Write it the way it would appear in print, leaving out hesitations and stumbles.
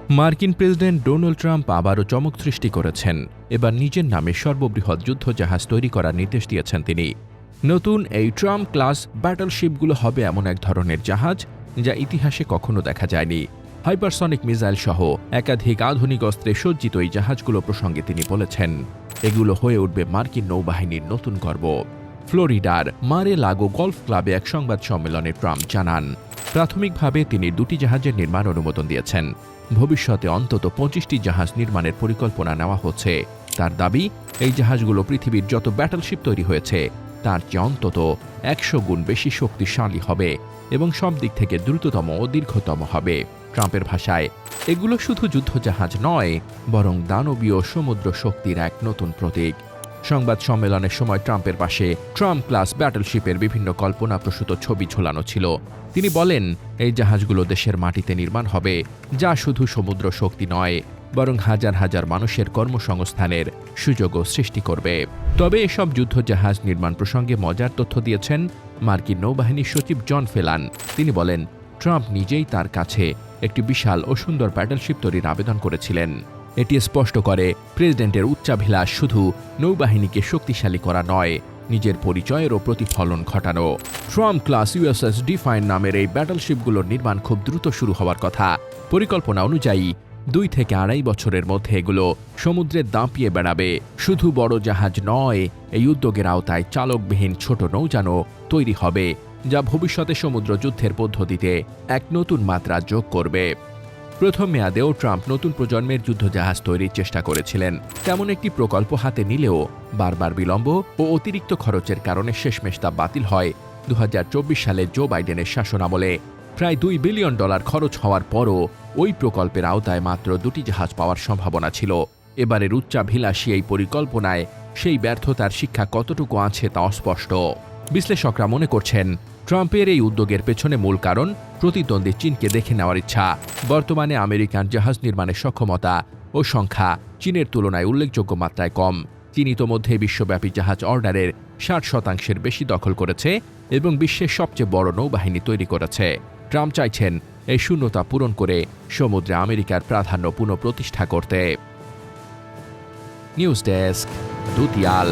মার্কিন president Donald Trump আবারও চমক সৃষ্টি করেছেন। এবার নিজের নামে সর্ববৃহৎ যুদ্ধজাহাজ তৈরি করার নির্দেশ দিয়েছেন তিনি। নতুন এই ট্রাম্প ক্লাস ব্যাটলশিপগুলো হবে এমন এক ধরনের জাহাজ যা ইতিহাসে কখনো দেখা যায়নি। হাইপারসনিক মিসাইল সহ একাধিক আধুনিক অস্ত্রে সজ্জিত এই জাহাজগুলো প্রসঙ্গে তিনি বলেছেন, এগুলো হয়ে উঠবে মার্কিন নৌবাহিনীর নতুন গর্ব। ফ্লোরিডার মারে লাগো গলফ ক্লাবে এক সংবাদ সম্মেলনে ট্রাম্প জানান, প্রাথমিকভাবে তিনি 2টি জাহাজের নির্মাণ অনুমোদন দিয়েছেন। ভবিষ্যতে অন্তত 25টি জাহাজ নির্মাণের পরিকল্পনা নেওয়া হচ্ছে। তার দাবি, এই জাহাজগুলো পৃথিবীর যত ব্যাটলশিপ তৈরি হয়েছে তার চেয়ে অন্তত 100 গুণ বেশি শক্তিশালী হবে এবং সব দিক থেকে দ্রুততম ও দীর্ঘতম হবে। ট্রাম্পের ভাষায়, এগুলো শুধু যুদ্ধজাহাজ নয়, বরং দানবীয় সমুদ্র শক্তির এক নতুন প্রতীক। সংবাদ সম্মেলনের সময় ট্রাম্পের পাশে ট্রাম্প ক্লাস ব্যাটলশিপের বিভিন্ন কল্পনাপ্রসূত ছবি ঝোলানো ছিল। তিনি বলেন, এই জাহাজগুলো দেশের মাটিতে নির্মাণ হবে, যা শুধু সমুদ্র শক্তি নয়, বরং হাজার হাজার মানুষের কর্মসংস্থানের সুযোগও সৃষ্টি করবে। তবে এসব যুদ্ধজাহাজ নির্মাণ প্রসঙ্গে মজার তথ্য দিয়েছেন মার্কিন নৌবাহিনীর সচিব জন ফেলান। তিনি বলেন, ট্রাম্প নিজেই তার কাছে একটি বিশাল ও সুন্দর ব্যাটলশিপ তৈরির আবেদন করেছিলেন। এটি স্পষ্ট করে প্রেসিডেন্টের উচ্চাভিলাষ শুধু নৌবাহিনীকে শক্তিশালী করা নয়, নিজের পরিচয়েরও প্রতিফলন ঘটানো। ট্রাম্প ক্লাস ইউএসএস ডিফাইন নামের এই ব্যাটলশিপগুলোর নির্মাণ খুব দ্রুত শুরু হওয়ার কথা। পরিকল্পনা অনুযায়ী 2 থেকে 2.5 বছরের মধ্যে এগুলো সমুদ্রে দাপিয়ে বেড়াবে। শুধু বড় জাহাজ নয়, এই উদ্যোগের আওতায় চালকবিহীন ছোট নৌযানও তৈরি হবে, যা ভবিষ্যতে সমুদ্র যুদ্ধের পদ্ধতিতে এক নতুন মাত্রা যোগ করবে। প্রথম মেয়াদেও ট্রাম্প নতুন প্রজন্মের যুদ্ধজাহাজ তৈরির চেষ্টা করেছিলেন। তেমন একটি প্রকল্প হাতে নিলেও বারবার বিলম্ব ও অতিরিক্ত খরচের কারণে শেষমেশ তা বাতিল হয়। 2024 সালে জো বাইডেনের শাসনামলে প্রায় $2 বিলিয়ন খরচ হওয়ার পরও ওই প্রকল্পের আওতায় মাত্র 2টি জাহাজ পাওয়ার সম্ভাবনা ছিল। এবারের উচ্চাভিলাষী এই পরিকল্পনায় সেই ব্যর্থতার শিক্ষা কতটুকু আছে তা অস্পষ্ট। বিশ্লেষকরা মনে করছেন, ট্রাম্পের এই উদ্যোগের পেছনে মূল কারণ প্রতিদ্বন্দ্বী চীনকে দেখে নেওয়ার ইচ্ছা। বর্তমানে আমেরিকান জাহাজ নির্মাণের সক্ষমতা ও সংখ্যা চীনের তুলনায় উল্লেখযোগ্য মাত্রায় কম। চীন ইতোমধ্যে বিশ্বব্যাপী জাহাজ অর্ডারের 60% বেশি দখল করেছে এবং বিশ্বের সবচেয়ে বড় নৌবাহিনী তৈরি করেছে। ট্রাম্প চাইছেন এই শূন্যতা পূরণ করে সমুদ্রে আমেরিকার প্রাধান্য পুনঃপ্রতিষ্ঠা করতে। News desk, দুতিয়াল।